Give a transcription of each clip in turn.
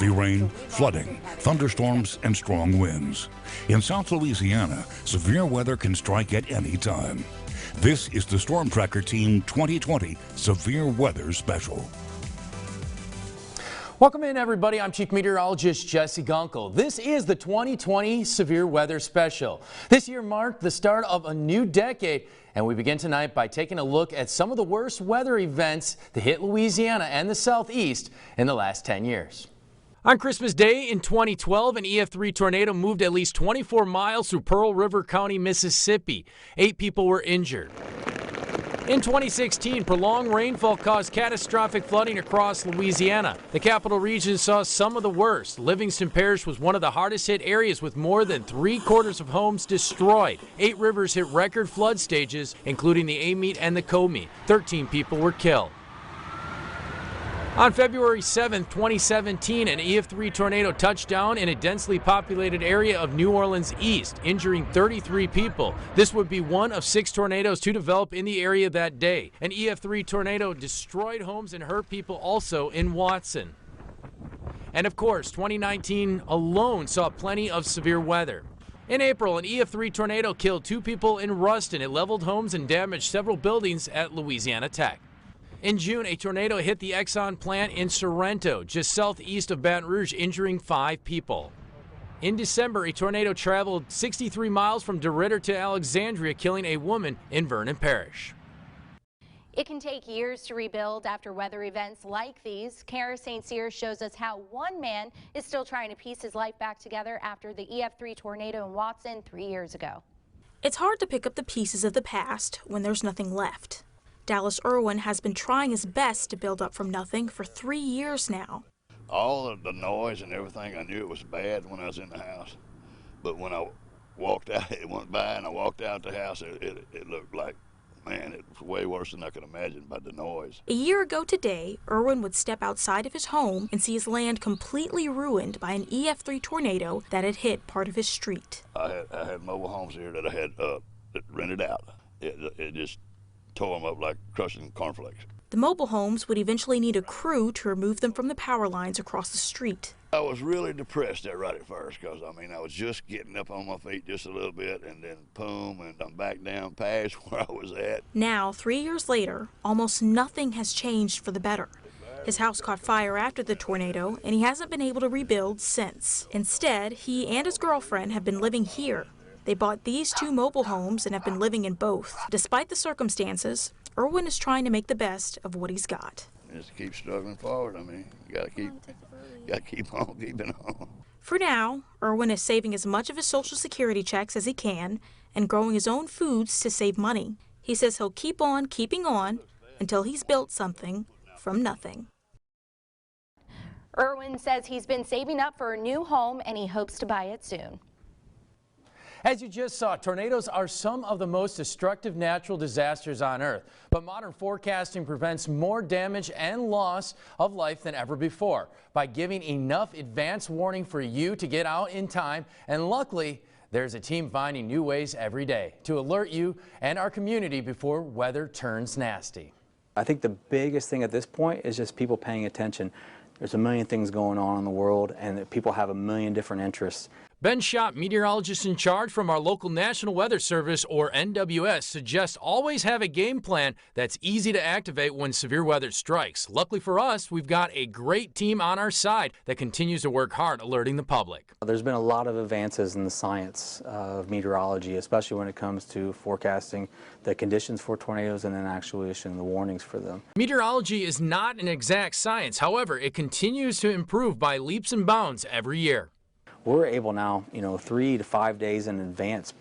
heavy rain, flooding, thunderstorms, and strong winds. In South Louisiana, severe weather can strike at any time. This is the StormTracker Team 2020 Severe Weather Special. Welcome in, everybody. I'm Chief Meteorologist Jesse Gunkel. This is the 2020 Severe Weather Special. This year marked the start of a new decade, and we begin tonight by taking a look at some of the worst weather events that hit Louisiana and the Southeast in the last 10 years. On Christmas Day in 2012, an EF3 tornado moved at least 24 miles through Pearl River County, Mississippi. 8 people were injured. In 2016, prolonged rainfall caused catastrophic flooding across Louisiana. The capital region saw some of the worst. Livingston Parish was one of the hardest hit areas with more than 3/4 of homes destroyed. 8 rivers hit record flood stages, including the Amite and the Comite. 13 people were killed. On February 7, 2017, an EF3 tornado touched down in a densely populated area of New Orleans East, injuring 33 people. This would be one of 6 tornadoes to develop in the area that day. An EF3 tornado destroyed homes and hurt people also in Watson. And of course, 2019 alone saw plenty of severe weather. In April, an EF3 tornado killed 2 people in Ruston. It leveled homes and damaged several buildings at Louisiana Tech. In June, a tornado hit the Exxon plant in Sorrento, just southeast of Baton Rouge, injuring 5 people. In December, a tornado traveled 63 miles from DeRidder to Alexandria, killing a woman in Vernon Parish. It can take years to rebuild after weather events like these. Kara St. Cyr shows us how one man is still trying to piece his life back together after the EF3 tornado in Watson 3 years ago. It's hard to pick up the pieces of the past when there's nothing left. Dallas Irwin has been trying his best to build up from nothing for 3 years now. All of the noise and everything, I knew it was bad when I was in the house. But when I walked out, it went by and I walked out the house, it looked like, man, it was way worse than I could imagine by the noise. A year ago today, Irwin would step outside of his home and see his land completely ruined by an EF3 tornado that had hit part of his street. I had mobile homes here that I had rented out. It just tore them up like crushing cornflakes. The mobile homes would eventually need a crew to remove them from the power lines across the street. I was really depressed right at first because, I was just getting up on my feet just a little bit and then boom, and I'm back down past where I was at. Now, 3 years later, almost nothing has changed for the better. His house caught fire after the tornado, and he hasn't been able to rebuild since. Instead, he and his girlfriend have been living here. They bought these 2 mobile homes and have been living in both. Despite the circumstances, Irwin is trying to make the best of what he's got. Just keep struggling forward. You gotta keep on keeping on. For now, Irwin is saving as much of his Social Security checks as he can and growing his own foods to save money. He says he'll keep on keeping on until he's built something from nothing. Irwin says he's been saving up for a new home and he hopes to buy it soon. As you just saw, tornadoes are some of the most destructive natural disasters on Earth. But modern forecasting prevents more damage and loss of life than ever before by giving enough advance warning for you to get out in time. And luckily, there's a team finding new ways every day to alert you and our community before weather turns nasty. I think the biggest thing at this point is just people paying attention. There's a million things going on in the world, and people have a million different interests. Ben Schott, meteorologist in charge from our local National Weather Service, or NWS, suggests always have a game plan that's easy to activate when severe weather strikes. Luckily for us, we've got a great team on our side that continues to work hard alerting the public. There's been a lot of advances in the science of meteorology, especially when it comes to forecasting the conditions for tornadoes and then actually issuing the warnings for them. Meteorology is not an exact science. However, it continues to improve by leaps and bounds every year. We're able now, 3 to 5 days in advance,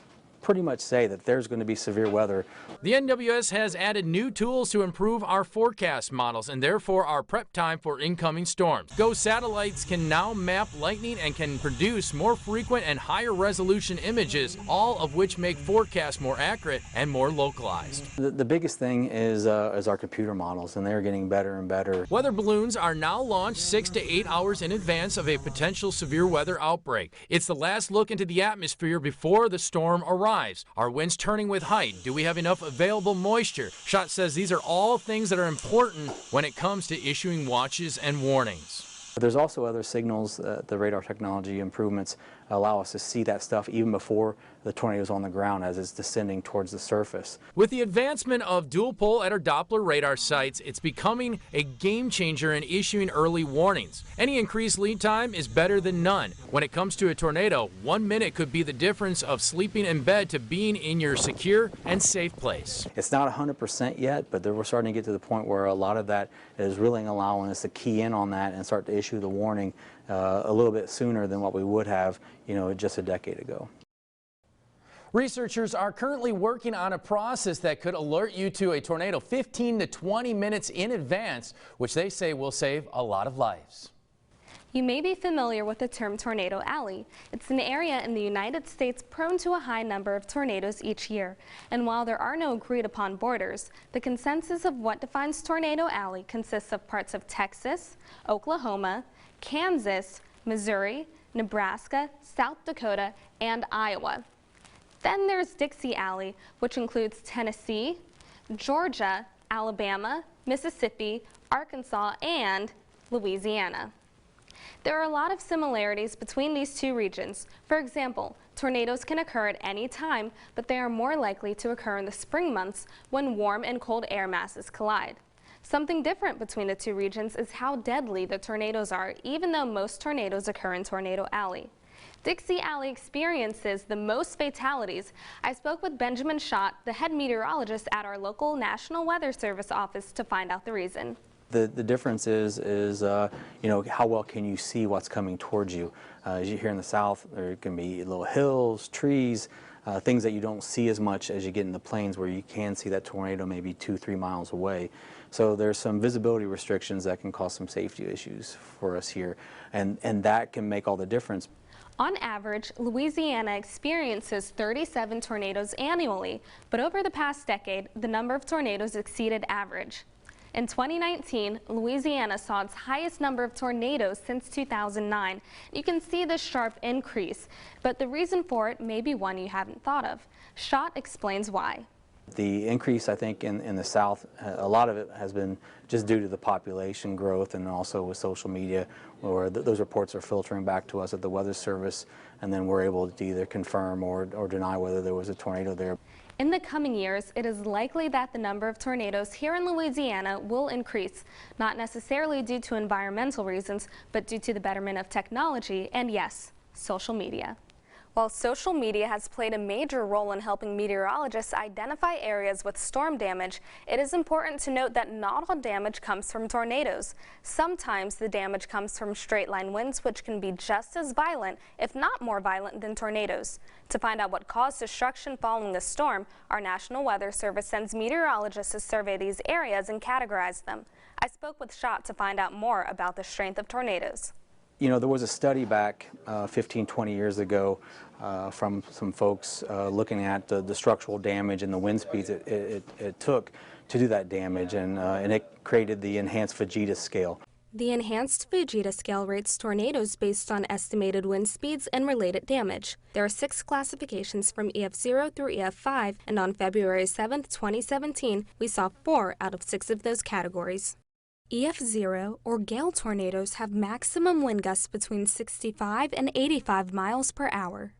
pretty much say that there's going to be severe weather. The NWS has added new tools to improve our forecast models and therefore our prep time for incoming storms. GO satellites can now map lightning and can produce more frequent and higher resolution images, all of which make forecasts more accurate and more localized. The biggest thing is our computer models, and they're getting better and better. Weather balloons are now launched 6 to 8 hours in advance of a potential severe weather outbreak. It's the last look into the atmosphere before the storm arrives. Are winds turning with height? Do we have enough available moisture? Schott says these are all things that are important when it comes to issuing watches and warnings. There's also other signals. The radar technology improvements allow us to see that stuff even before the tornado is on the ground as it's descending towards the surface. With the advancement of dual pole or Doppler radar sites, it's becoming a game changer in issuing early warnings. Any increased lead time is better than none. When it comes to a tornado, 1 minute could be the difference of sleeping in bed to being in your secure and safe place. It's not 100% yet, but we're starting to get to the point where a lot of that is really allowing us to key in on that and start to issue the warning a little bit sooner than what we would have, just a decade ago. Researchers are currently working on a process that could alert you to a tornado 15 to 20 minutes in advance, which they say will save a lot of lives. You may be familiar with the term Tornado Alley. It's an area in the United States prone to a high number of tornadoes each year. And while there are no agreed upon borders, the consensus of what defines Tornado Alley consists of parts of Texas, Oklahoma, Kansas, Missouri, Nebraska, South Dakota, and Iowa. Then there's Dixie Alley, which includes Tennessee, Georgia, Alabama, Mississippi, Arkansas, and Louisiana. There are a lot of similarities between these two regions. For example, tornadoes can occur at any time, but they are more likely to occur in the spring months when warm and cold air masses collide. Something different between the two regions is how deadly the tornadoes are, even though most tornadoes occur in Tornado Alley. Dixie Alley experiences the most fatalities. I spoke with Benjamin Schott, the head meteorologist at our local National Weather Service office, to find out the reason. The difference is how well can you see what's coming towards you. As you hear in the south, there can be little hills, trees, things that you don't see as much as you get in the plains where you can see that tornado maybe 2-3 miles away. So there's some visibility restrictions that can cause some safety issues for us here, and that can make all the difference. On average, Louisiana experiences 37 tornadoes annually, but over the past decade, the number of tornadoes exceeded average. In 2019, Louisiana saw its highest number of tornadoes since 2009. You can see this sharp increase, but the reason for it may be one you haven't thought of. Schott explains why. The increase, I think, in the South, a lot of it has been just due to the population growth and also with social media, where those reports are filtering back to us at the Weather Service, and then we're able to either confirm or deny whether there was a tornado there. In the coming years, it is likely that the number of tornadoes here in Louisiana will increase, not necessarily due to environmental reasons, but due to the betterment of technology and, yes, social media. While social media has played a major role in helping meteorologists identify areas with storm damage, it is important to note that not all damage comes from tornadoes. Sometimes the damage comes from straight-line winds, which can be just as violent, if not more violent, than tornadoes. To find out what caused destruction following the storm, our National Weather Service sends meteorologists to survey these areas and categorize them. I spoke with Schott to find out more about the strength of tornadoes. There was a study back 15, 20 years ago from some folks looking at the structural damage and the wind speeds it took to do that damage, and it created the enhanced Fujita scale. The enhanced Fujita scale rates tornadoes based on estimated wind speeds and related damage. There are 6 classifications from EF0 through EF5, and on February 7, 2017, we saw 4 out of 6 of those categories. EF0, or gale tornadoes, have maximum wind gusts between 65 and 85 miles per hour.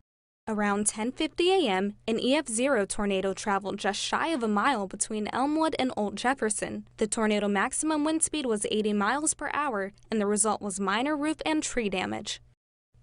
Around 10:50 a.m., an EF0 tornado traveled just shy of a mile between Elmwood and Old Jefferson. The tornado maximum wind speed was 80 miles per hour, and the result was minor roof and tree damage.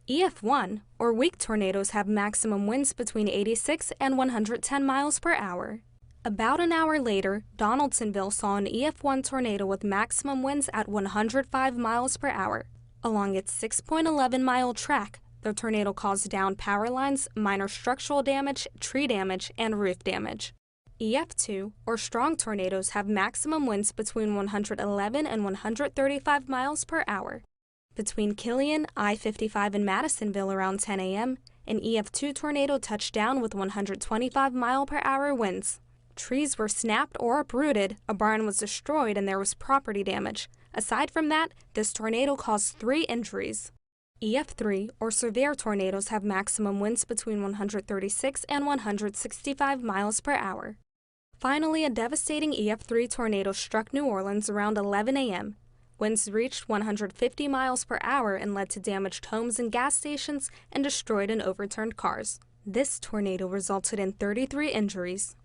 EF1, or weak tornadoes, have maximum winds between 86 and 110 miles per hour. About an hour later, Donaldsonville saw an EF1 tornado with maximum winds at 105 miles per hour. Along its 6.11-mile track, the tornado caused downed power lines, minor structural damage, tree damage, and roof damage. EF2, or strong tornadoes, have maximum winds between 111 and 135 miles per hour. Between Killian, I-55, and Madisonville around 10 a.m., an EF2 tornado touched down with 125-mile-per-hour winds. Trees were snapped or uprooted, a barn was destroyed, and there was property damage. Aside from that, this tornado caused 3 injuries. EF3, or severe tornadoes, have maximum winds between 136 and 165 miles per hour. Finally, a devastating EF3 tornado struck New Orleans around 11 a.m. Winds reached 150 miles per hour and led to damaged homes and gas stations and destroyed and overturned cars. This tornado resulted in 33 injuries.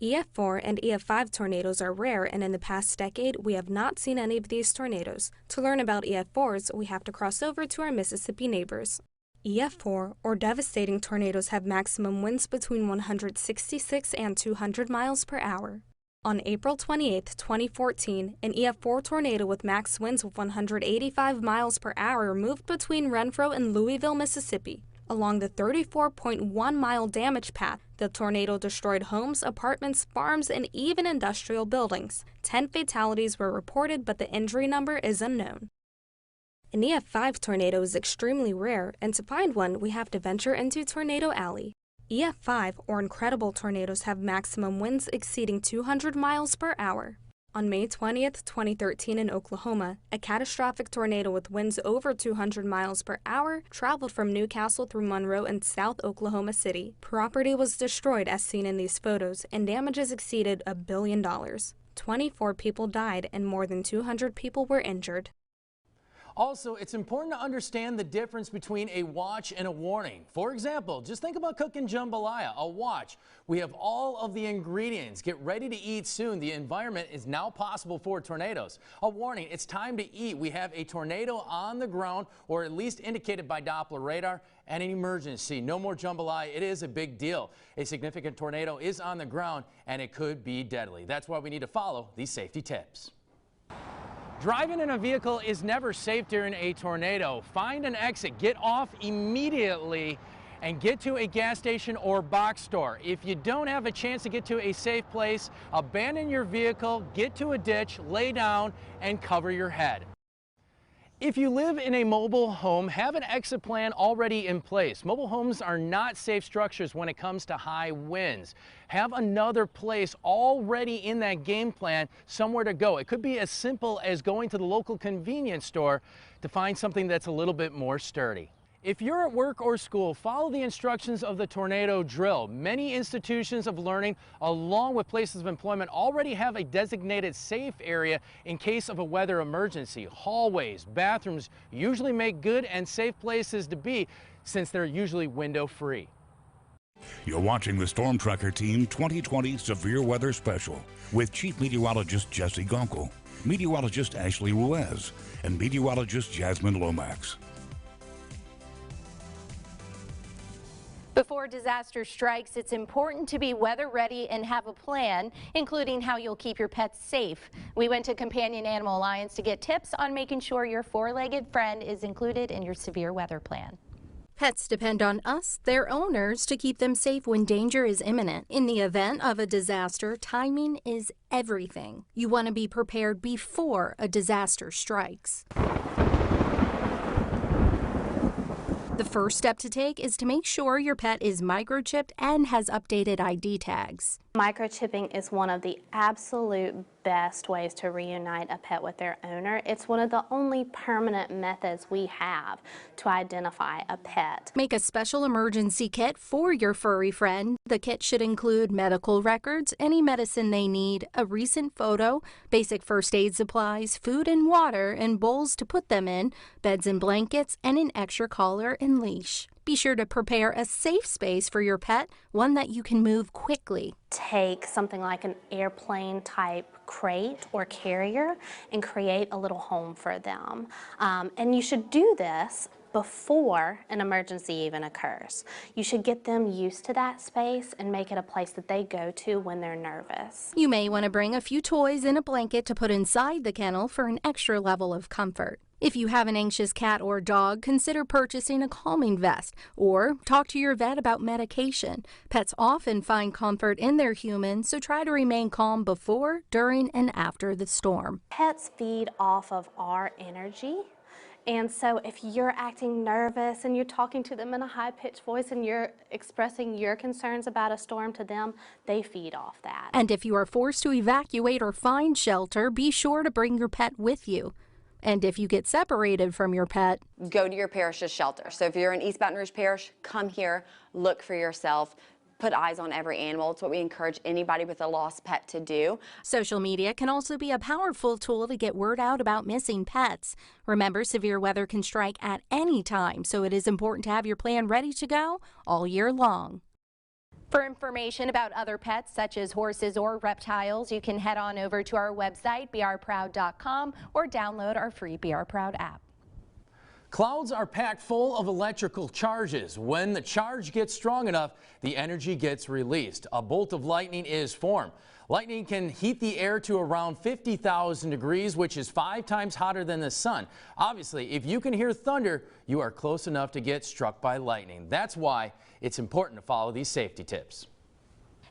EF4 and EF5 tornadoes are rare, and in the past decade, we have not seen any of these tornadoes. To learn about EF4s, we have to cross over to our Mississippi neighbors. EF4, or devastating tornadoes, have maximum winds between 166 and 200 miles per hour. On April 28, 2014, an EF4 tornado with max winds of 185 miles per hour moved between Renfro and Louisville, Mississippi. Along the 34.1-mile damage path, the tornado destroyed homes, apartments, farms, and even industrial buildings. 10 fatalities were reported, but the injury number is unknown. An EF5 tornado is extremely rare, and to find one, we have to venture into Tornado Alley. EF5, or incredible tornadoes, have maximum winds exceeding 200 miles per hour. On May 20, 2013 in Oklahoma, a catastrophic tornado with winds over 200 miles per hour traveled from Newcastle through Monroe and South Oklahoma City. Property was destroyed as seen in these photos, and damages exceeded $1 billion. 24 people died and more than 200 people were injured. Also, it's important to understand the difference between a watch and a warning. For example, just think about cooking jambalaya, a watch. We have all of the ingredients. Get ready to eat soon. The environment is now possible for tornadoes. A warning, it's time to eat. We have a tornado on the ground, or at least indicated by Doppler radar, and an emergency. No more jambalaya. It is a big deal. A significant tornado is on the ground, and it could be deadly. That's why we need to follow these safety tips. Driving in a vehicle is never safe during a tornado. Find an exit, get off immediately, and get to a gas station or box store. If you don't have a chance to get to a safe place, abandon your vehicle, get to a ditch, lay down, and cover your head. If you live in a mobile home, have an exit plan already in place. Mobile homes are not safe structures when it comes to high winds. Have another place already in that game plan, somewhere to go. It could be as simple as going to the local convenience store to find something that's a little bit more sturdy. If you're at work or school, follow the instructions of the tornado drill. Many institutions of learning, along with places of employment, already have a designated safe area in case of a weather emergency. Hallways, bathrooms usually make good and safe places to be, since they're usually window-free. You're watching the StormTracker Team 2020 Severe Weather Special with Chief Meteorologist Jesse Gunkel, Meteorologist Ashley Ruiz, and Meteorologist Jasmine Lomax. Before disaster strikes, it's important to be weather ready and have a plan, including how you'll keep your pets safe. We went to Companion Animal Alliance to get tips on making sure your four-legged friend is included in your severe weather plan. Pets depend on us, their owners, to keep them safe when danger is imminent. In the event of a disaster, timing is everything. You want to be prepared before a disaster strikes. The first step to take is to make sure your pet is microchipped and has updated ID tags. Microchipping is one of the absolute best ways to reunite a pet with their owner. It's one of the only permanent methods we have to identify a pet. Make a special emergency kit for your furry friend. The kit should include medical records, any medicine they need, a recent photo, basic first aid supplies, food and water, and bowls to put them in, beds and blankets, and an extra collar and leash. Be sure to prepare a safe space for your pet, one that you can move quickly. Take something like an airplane type crate or carrier and create a little home for them. And you should do this before an emergency even occurs. You should get them used to that space and make it a place that they go to when they're nervous. You may want to bring a few toys and a blanket to put inside the kennel for an extra level of comfort. If you have an anxious cat or dog, consider purchasing a calming vest or talk to your vet about medication. Pets often find comfort in their humans, so try to remain calm before, during, and after the storm. Pets feed off of our energy. And so if you're acting nervous and you're talking to them in a high-pitched voice and you're expressing your concerns about a storm to them, they feed off that. And if you are forced to evacuate or find shelter, be sure to bring your pet with you. And if you get separated from your pet, go to your parish's shelter. So if you're in East Baton Rouge Parish, come here, look for yourself. put eyes on every animal. It's what we encourage anybody with a lost pet to do. Social media can also be a powerful tool to get word out about missing pets. Remember, severe weather can strike at any time, so it is important to have your plan ready to go all year long. For information about other pets such as horses or reptiles, you can head on over to our website, brproud.com, or download our free BR Proud app. Clouds are packed full of electrical charges. When the charge gets strong enough, the energy gets released. A bolt of lightning is formed. Lightning can heat the air to around 50,000 degrees, which is 5 times hotter than the sun. Obviously, if you can hear thunder, you are close enough to get struck by lightning. That's why it's important to follow these safety tips.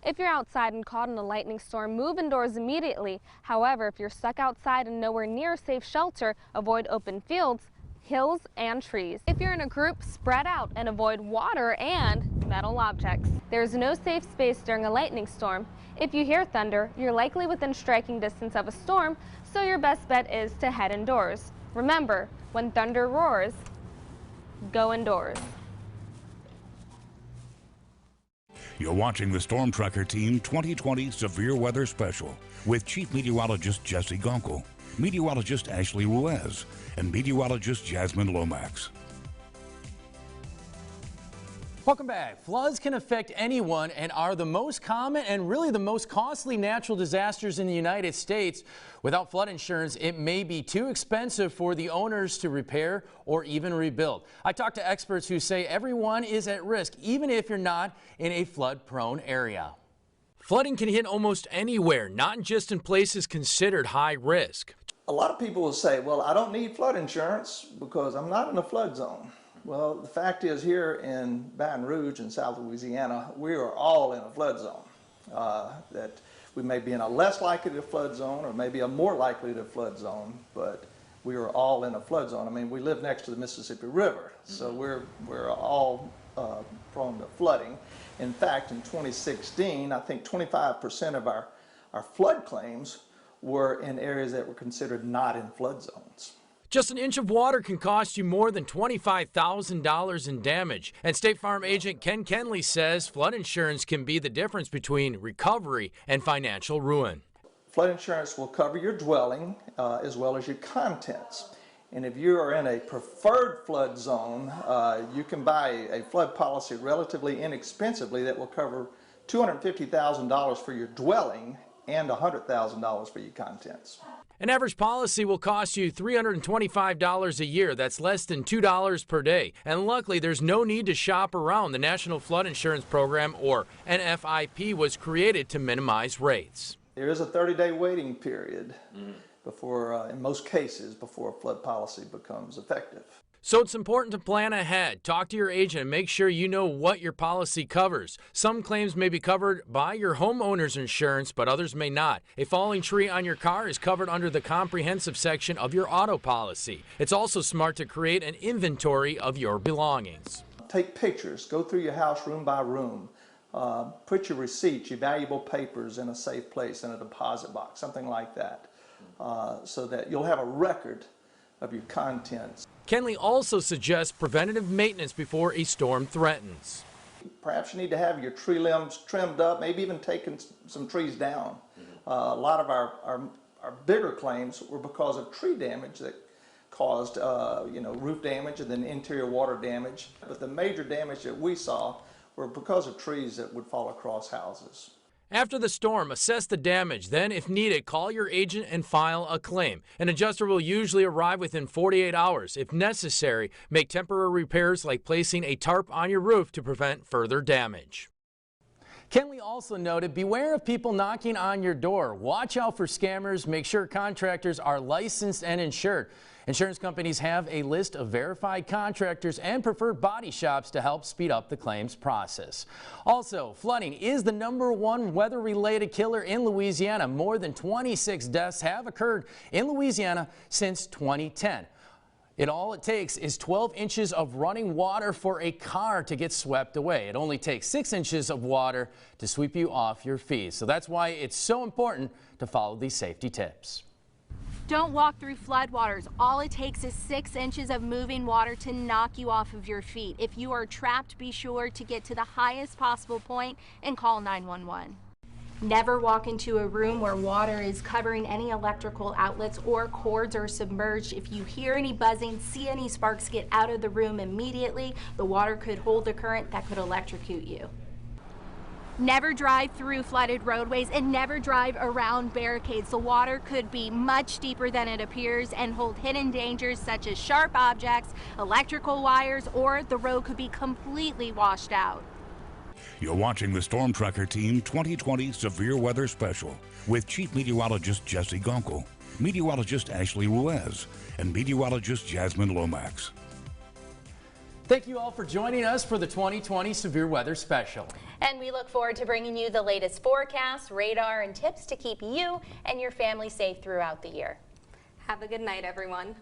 If you're outside and caught in a lightning storm, move indoors immediately. However, if you're stuck outside and nowhere near a safe shelter, avoid open fields, hills, and trees. If you're in a group, spread out and avoid water and metal objects. There's no safe space during a lightning storm. If you hear thunder, you're likely within striking distance of a storm, so your best bet is to head indoors. Remember, when thunder roars, go indoors. You're watching the StormTracker Team 2020 Severe Weather Special with Chief Meteorologist Jesse Gunkel, Meteorologist Ashley Ruiz, and Meteorologist Jasmine Lomax. Welcome back. Floods can affect anyone and are the most common and really the most costly natural disasters in the United States. Without flood insurance, it may be too expensive for the owners to repair or even rebuild. I talked to experts who say everyone is at risk, even if you're not in a flood-prone area. Flooding can hit almost anywhere, not just in places considered high risk. A lot of people will say, well, I don't need flood insurance because I'm not in a flood zone. Well, the fact is here in Baton Rouge in South Louisiana, we are all in a flood zone. That we may be in a less likely to flood zone or maybe a more likely to flood zone, but we are all in a flood zone. I mean, we live next to the Mississippi River, so we're all prone to flooding. In fact, in 2016, I think 25% of our flood claims were in areas that were considered not in flood zones. Just an inch of water can cost you more than $25,000 in damage. And State Farm agent Ken Kenley says flood insurance can be the difference between recovery and financial ruin. Flood insurance will cover your dwelling as well as your contents. And if you are in a preferred flood zone, you can buy a flood policy relatively inexpensively that will cover $250,000 for your dwelling and $100,000 for your contents. An average policy will cost you $325 a year. That's less than $2 per day. And luckily, there's no need to shop around. The National Flood Insurance Program, or NFIP, was created to minimize rates. There is a 30-day waiting period before, in most cases, before a flood policy becomes effective. So it's important to plan ahead. Talk to your agent and make sure you know what your policy covers. Some claims may be covered by your homeowner's insurance, but others may not. A falling tree on your car is covered under the comprehensive section of your auto policy. It's also smart to create an inventory of your belongings. Take pictures. Go through your house room by room. Put your receipts, your valuable papers in a safe place, in a deposit box, something like that, so that you'll have a record of your contents. Kenley also suggests preventative maintenance before a storm threatens. Perhaps you need to have your tree limbs trimmed up, maybe even taking some trees down. A lot of our bigger claims were because of tree damage that caused roof damage and then interior water damage. But the major damage that we saw were because of trees that would fall across houses. After the storm, assess the damage. Then, if needed, call your agent and file a claim. An adjuster will usually arrive within 48 hours. If necessary, make temporary repairs like placing a tarp on your roof to prevent further damage. Kenley also noted, beware of people knocking on your door. Watch out for scammers. Make sure contractors are licensed and insured. Insurance companies have a list of verified contractors and preferred body shops to help speed up the claims process. Also, flooding is the #1 weather-related killer in Louisiana. More than 26 deaths have occurred in Louisiana since 2010. All it takes is 12 inches of running water for a car to get swept away. It only takes 6 inches of water to sweep you off your feet. So that's why it's so important to follow these safety tips. Don't walk through floodwaters. All it takes is 6 inches of moving water to knock you off of your feet. If you are trapped, be sure to get to the highest possible point and call 911. Never walk into a room where water is covering any electrical outlets or cords are submerged. If you hear any buzzing, see any sparks, get out of the room immediately. The water could hold a current that could electrocute you. Never drive through flooded roadways and never drive around barricades. The water could be much deeper than it appears and hold hidden dangers such as sharp objects, electrical wires, or the road could be completely washed out. You're watching the StormTracker Team 2020 Severe Weather Special with Chief Meteorologist Jesse Gunkel, Meteorologist Ashley Ruiz, and Meteorologist Jasmine Lomax. Thank you all for joining us for the 2020 Severe Weather Special. And we look forward to bringing you the latest forecasts, radar, and tips to keep you and your family safe throughout the year. Have a good night, everyone.